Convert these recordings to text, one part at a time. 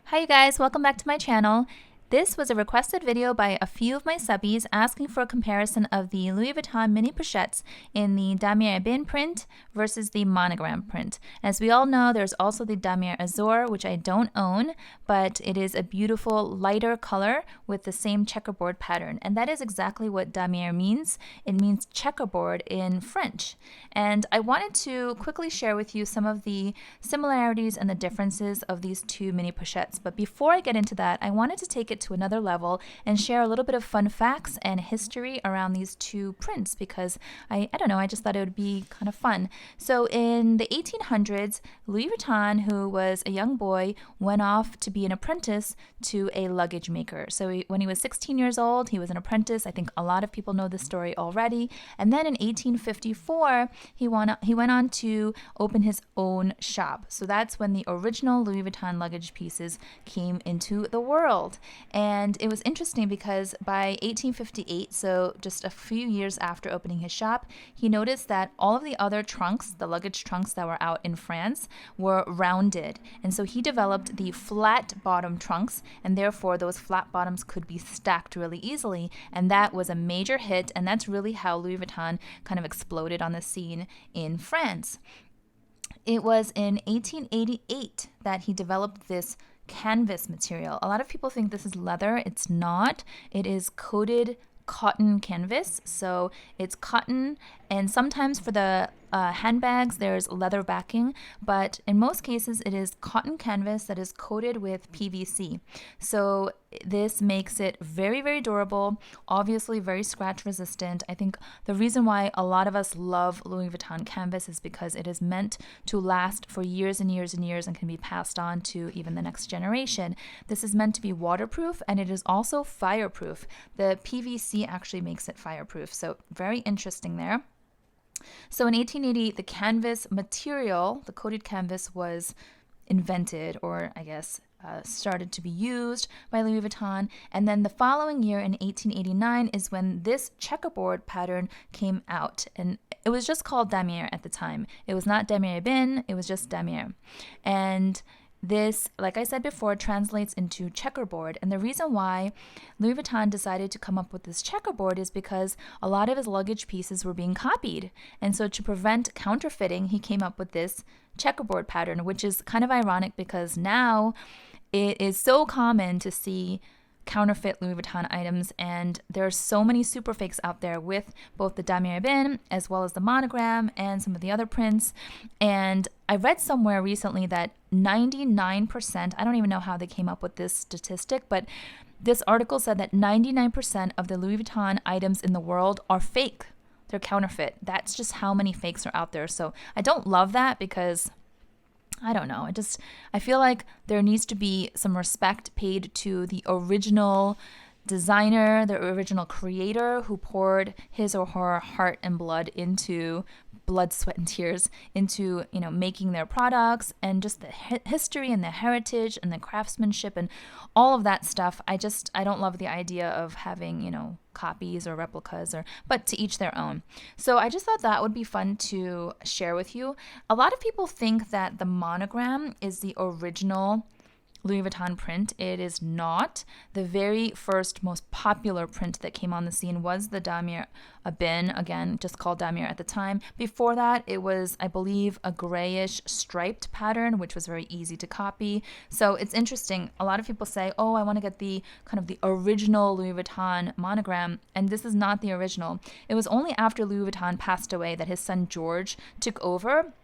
Hi you guys, welcome back to my channel. This was a requested video by a few of my subbies asking for a comparison of the Louis Vuitton mini pochettes in the Damier Ebene print versus the Monogram print. As we all know, there's also the Damier Azur, which I don't own, but it is a beautiful lighter color with the same checkerboard pattern. And that is exactly what Damier means. It means checkerboard in French. And I wanted to quickly share with you some of the similarities and the differences of these two mini pochettes. But before I get into that, I wanted to take it to another level and share a little bit of fun facts and history around these two prints because I don't know, I just thought it would be kind of fun. So in the 1800s, Louis Vuitton, who was a young boy, went off to be an apprentice to a luggage maker. So when he was 16 years old, he was an apprentice. I think a lot of people know this story already. And then in 1854, he went on to open his own shop. So that's when the original Louis Vuitton luggage pieces came into the world. And it was interesting because by 1858, so just a few years after opening his shop, he noticed that all of the other trunks, the luggage trunks that were out in France, were rounded. And so he developed the flat bottom trunks, and therefore those flat bottoms could be stacked really easily. And that was a major hit, and that's really how Louis Vuitton kind of exploded on the scene in France. It was in 1888 that he developed this canvas material. A lot of people think this is leather. It's not. It is coated cotton canvas. So it's cotton, and sometimes for the handbags there's leather backing, but in most cases it is cotton canvas that is coated with PVC. So this makes it very, very durable, obviously very scratch resistant. I think the reason why a lot of us love Louis Vuitton canvas is because it is meant to last for years and years and years and can be passed on to even the next generation. This is meant to be waterproof, and it is also fireproof. The PVC actually makes it fireproof, so very interesting there. So in 1880, the canvas material, the coated canvas, was invented, or I guess started to be used by Louis Vuitton. And then the following year in 1889 is when this checkerboard pattern came out. And it was just called Damier at the time. It was not Damier Ebene, it was just Damier. And this, like I said before, translates into checkerboard. And the reason why Louis Vuitton decided to come up with this checkerboard is because a lot of his luggage pieces were being copied. And so to prevent counterfeiting, he came up with this checkerboard pattern, which is kind of ironic because now it is so common to see counterfeit Louis Vuitton items, and there are so many super fakes out there with both the Damier Ebene as well as the Monogram and some of the other prints. And I read somewhere recently that 99%, I don't even know how they came up with this statistic, but this article said that 99% of the Louis Vuitton items in the world are fake. They're counterfeit. That's just how many fakes are out there. So I don't love that because I don't know. I feel like there needs to be some respect paid to the original designer, the original creator who poured his or her heart and blood, sweat, and tears into, making their products, and just the history and the heritage and the craftsmanship and all of that stuff. I don't love the idea of having, copies or replicas, but to each their own. So I just thought that would be fun to share with you. A lot of people think that the Monogram is the original Louis Vuitton print. It is not. The very first, most popular print that came on the scene was the Damier Ebene, again, just called Damier at the time. Before that, it was, I believe, a grayish striped pattern, which was very easy to copy. So it's interesting. A lot of people say, oh, I want to get the kind of the original Louis Vuitton Monogram, and this is not the original. It was only after Louis Vuitton passed away that his son George took over.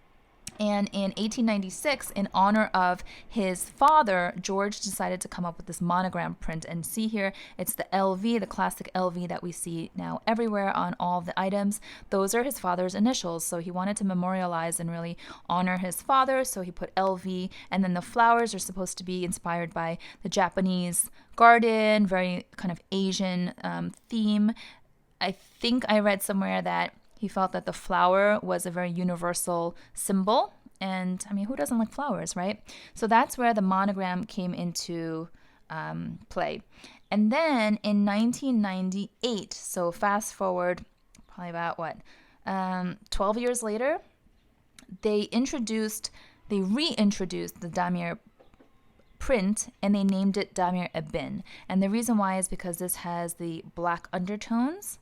And in 1896, in honor of his father, George decided to come up with this Monogram print. And see here, it's the LV, the classic LV that we see now everywhere on all of the items. Those are his father's initials. So he wanted to memorialize and really honor his father. So he put LV. And then the flowers are supposed to be inspired by the Japanese garden, very kind of Asian theme. I think I read somewhere that he felt that the flower was a very universal symbol. And I mean, who doesn't like flowers, right? So that's where the Monogram came into play. And then in 1998, so fast forward probably about 12 years later, they reintroduced the Damier print and they named it Damier Ebene. And the reason why is because this has the black undertones.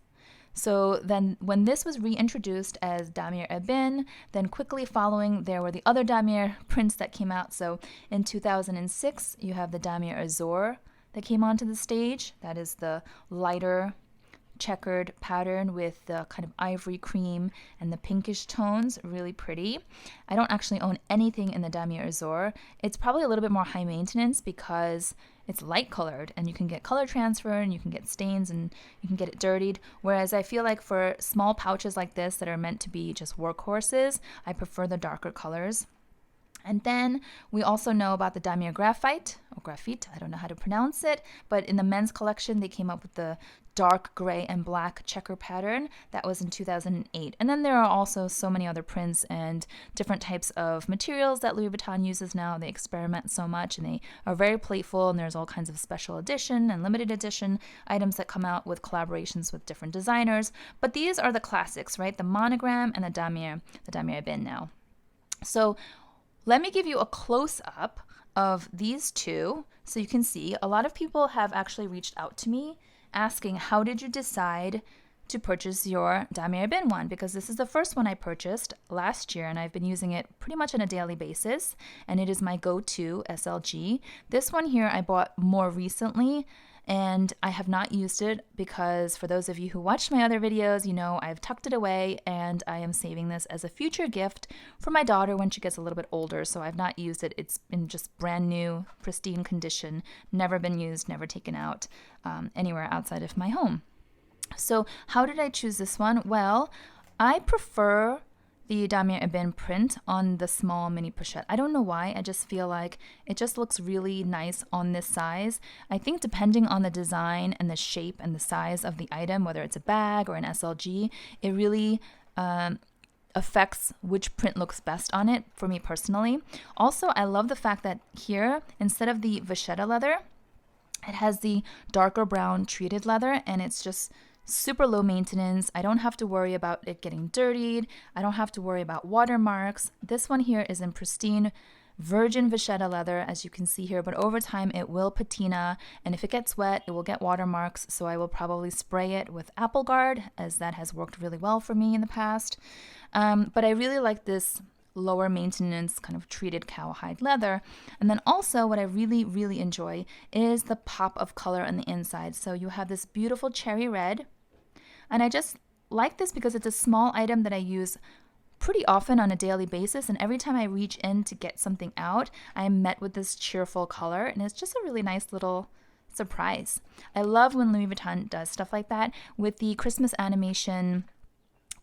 So then when this was reintroduced as Damier Ebene, then quickly following there were the other Damier prints that came out. So in 2006, you have the Damier Azur that came onto the stage. That is the lighter checkered pattern with the kind of ivory cream and the pinkish tones, really pretty. I don't actually own anything in the Damier Azur. It's probably a little bit more high maintenance because it's light colored and you can get color transfer and you can get stains and you can get it dirtied. Whereas I feel like for small pouches like this that are meant to be just workhorses, I prefer the darker colors. And then we also know about the Damier Graphite, or Graphite, I don't know how to pronounce it, but in the men's collection, they came up with the dark gray and black checker pattern. That was in 2008. And then there are also so many other prints and different types of materials that Louis Vuitton uses now. They experiment so much and they are very playful, and there's all kinds of special edition and limited edition items that come out with collaborations with different designers. But these are the classics, right? The Monogram and the Damier Ebene now. So let me give you a close-up of these two so you can see. A lot of people have actually reached out to me asking, how did you decide to purchase your Damier Ebene one? Because this is the first one I purchased last year and I've been using it pretty much on a daily basis, and it is my go-to SLG. This one here I bought more recently and I have not used it because, for those of you who watched my other videos, you know I've tucked it away and I am saving this as a future gift for my daughter when she gets a little bit older. So I've not used it. It's in just brand new, pristine condition, never been used, never taken out anywhere outside of my home. So how did I choose this one? Well, I prefer the Damier Ebene print on the small mini pochette. I don't know why, I just feel like it just looks really nice on this size. I think depending on the design and the shape and the size of the item, whether it's a bag or an SLG, it really affects which print looks best on it for me personally. Also, I love the fact that here, instead of the vachetta leather, it has the darker brown treated leather, and it's just super low maintenance. I don't have to worry about it getting dirtied. I don't have to worry about watermarks. This one here is in pristine virgin vachetta leather, as you can see here, but over time it will patina, and if it gets wet, it will get watermarks, so I will probably spray it with Apple Guard, as that has worked really well for me in the past. But I really like this lower maintenance kind of treated cowhide leather. And then also what I really, really enjoy is the pop of color on the inside. So you have this beautiful cherry red, and I just like this because it's a small item that I use pretty often on a daily basis, and every time I reach in to get something out, I am met with this cheerful color, and it's just a really nice little surprise. I love when Louis Vuitton does stuff like that. With the Christmas animation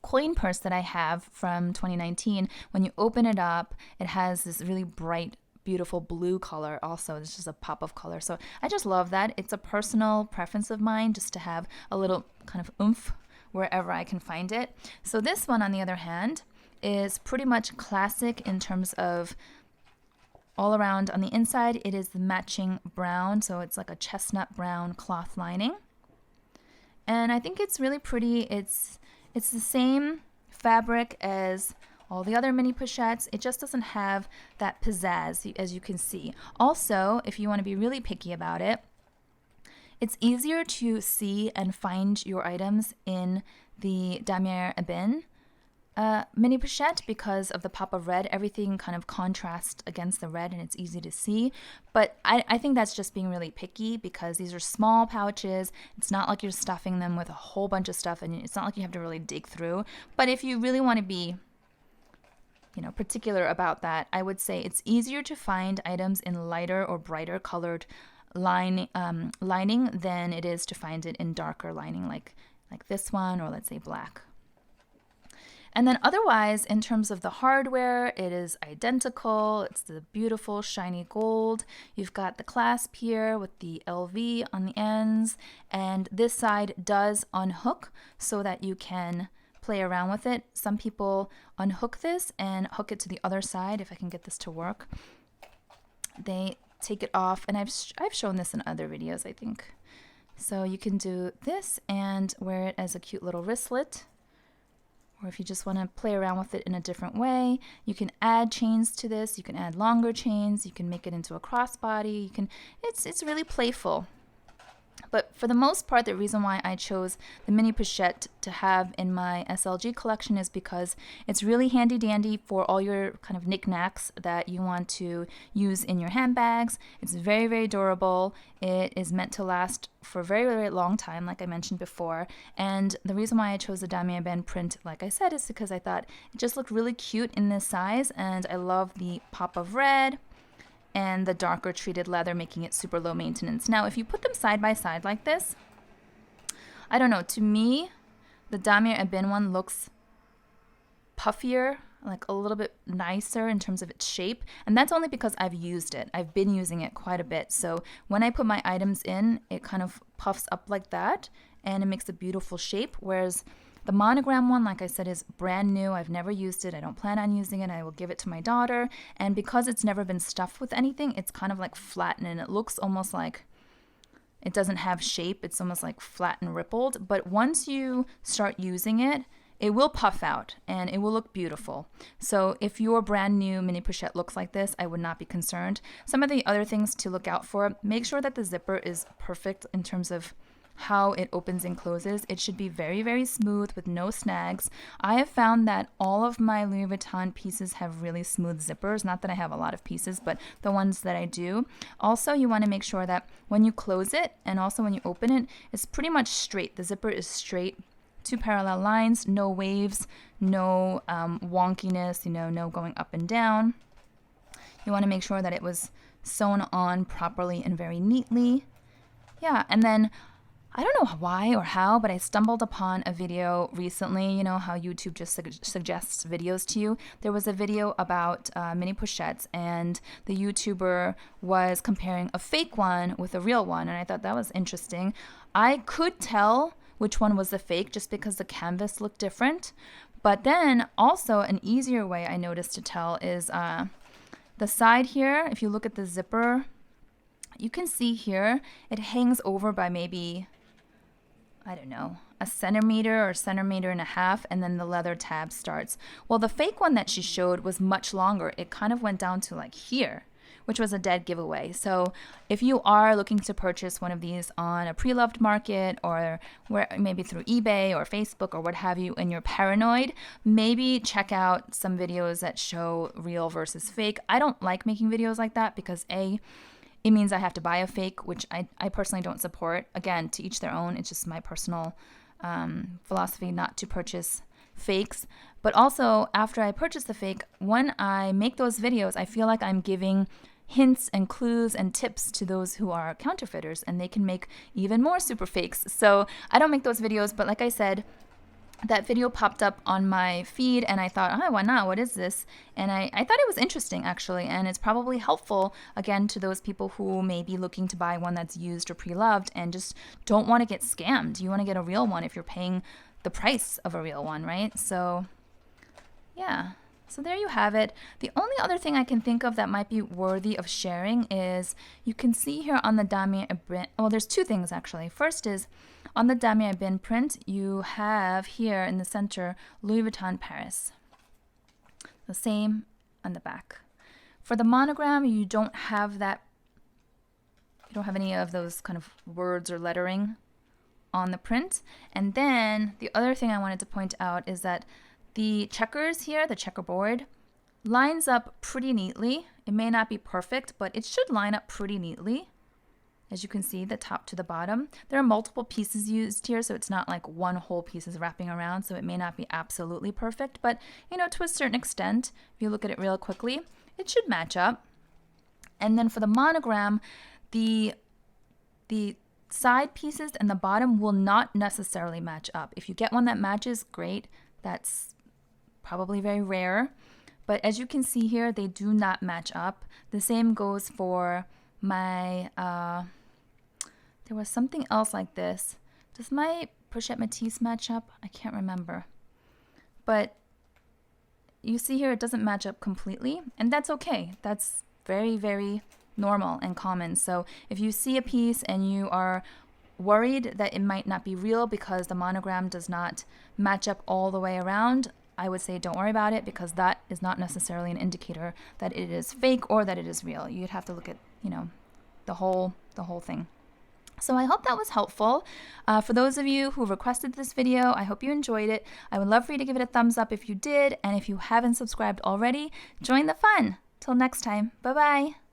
coin purse that I have from 2019, when you open it up, it has this really bright, beautiful blue color also. It's just a pop of color. So I just love that. It's a personal preference of mine just to have a little kind of oomph wherever I can find it. So this one, on the other hand, is pretty much classic in terms of all around. On the inside, it is the matching brown. So it's like a chestnut brown cloth lining. And I think it's really pretty. It's the same fabric as all the other mini pochettes. It just doesn't have that pizzazz, as you can see. Also, if you want to be really picky about it, it's easier to see and find your items in the Damier Ebene mini pochette because of the pop of red. Everything kind of contrasts against the red and it's easy to see. But I think that's just being really picky because these are small pouches. It's not like you're stuffing them with a whole bunch of stuff, and it's not like you have to really dig through. But if you really want to be particular about that, I would say it's easier to find items in lighter or brighter colored lining than it is to find it in darker lining like this one, or let's say black. And then otherwise, in terms of the hardware, it is identical. It's the beautiful shiny gold. You've got the clasp here with the LV on the ends, and this side does unhook so that you can play around with it. Some people unhook this and hook it to the other side. If I can get this to work, they take it off, and I've shown this in other videos, I think. So you can do this and wear it as a cute little wristlet. Or if you just want to play around with it in a different way, you can add chains to this. You can add longer chains. You can make it into a crossbody. It's really playful. But for the most part, the reason why I chose the mini pochette to have in my SLG collection is because it's really handy dandy for all your kind of knickknacks that you want to use in your handbags. It's very, very durable. It is meant to last for a very, very long time, like I mentioned before. And the reason why I chose the Damier Ebene print, like I said, is because I thought it just looked really cute in this size, and I love the pop of red and the darker treated leather, making it super low maintenance. Now, if you put them side by side like this, I don't know, to me, the Damier Ebene one looks puffier, like a little bit nicer in terms of its shape. And that's only because I've used it. I've been using it quite a bit. So when I put my items in, it kind of puffs up like that, and it makes a beautiful shape. Whereas the Monogram one, like I said, is brand new. I've never used it. I don't plan on using it. I will give it to my daughter. And because it's never been stuffed with anything, it's kind of like flattened, and it looks almost like it doesn't have shape. It's almost like flat and rippled. But once you start using it, it will puff out and it will look beautiful. So if your brand new mini pochette looks like this, I would not be concerned. Some of the other things to look out for, make sure that the zipper is perfect in terms of how it opens and closes. It should be very, very smooth with no snags. I have found that all of my Louis Vuitton pieces have really smooth zippers. Not that I have a lot of pieces, but the ones that I do. Also, you want to make sure that when you close it and also when you open it, it's pretty much straight. The zipper is straight. 2 parallel lines, no waves, no wonkiness, no going up and down. You want to make sure that it was sewn on properly and very neatly. Yeah, and then I don't know why or how, but I stumbled upon a video recently. You know how YouTube just suggests videos to you? There was a video about mini pochettes, and the YouTuber was comparing a fake one with a real one, and I thought that was interesting. I could tell which one was the fake just because the canvas looked different. But then also an easier way I noticed to tell is the side here. If you look at the zipper, you can see here it hangs over by maybe, I don't know, a centimeter or centimeter and a half, and then the leather tab starts. Well, the fake one that she showed was much longer. It kind of went down to like here, which was a dead giveaway. So if you are looking to purchase one of these on a pre-loved market, or where maybe through eBay or Facebook or what have you, and you're paranoid, maybe check out some videos that show real versus fake. I don't like making videos like that because it means I have to buy a fake, which I personally don't support. Again, to each their own. It's just my personal philosophy not to purchase fakes. But also, after I purchase the fake, when I make those videos, I feel like I'm giving hints and clues and tips to those who are counterfeiters, and they can make even more super fakes. So I don't make those videos, but like I said, that video popped up on my feed, and I thought, oh, why not? What is this? And I thought it was interesting, actually, and it's probably helpful, again, to those people who may be looking to buy one that's used or pre-loved and just don't want to get scammed. You want to get a real one if you're paying the price of a real one, right? So, yeah. So there you have it. The only other thing I can think of that might be worthy of sharing is you can see here on the Damier Ebene, well, there's two things actually. First is on the Damier Ebene print, you have here in the center Louis Vuitton Paris. The same on the back. For the monogram, you don't have that, you don't have any of those kind of words or lettering on the print. And then the other thing I wanted to point out is that the checkers here, the checkerboard, lines up pretty neatly. It may not be perfect, but it should line up pretty neatly. As you can see, the top to the bottom. There are multiple pieces used here, so it's not like one whole piece is wrapping around, so it may not be absolutely perfect, but to a certain extent, if you look at it real quickly, it should match up. And then for the monogram, the side pieces and the bottom will not necessarily match up. If you get one that matches, great. That's probably very rare, but as you can see here, they do not match up. The same goes for my there was something else like this. Does my Pochette Matisse match up? I can't remember, but you see here it doesn't match up completely, and that's okay. That's very, very normal and common. So if you see a piece and you are worried that it might not be real because the monogram does not match up all the way around, I would say don't worry about it, because that is not necessarily an indicator that it is fake or that it is real. You'd have to look at, you know, the whole thing. So I hope that was helpful. For those of you who requested this video, I hope you enjoyed it. I would love for you to give it a thumbs up if you did, and if you haven't subscribed already, join the fun. Till next time, bye-bye.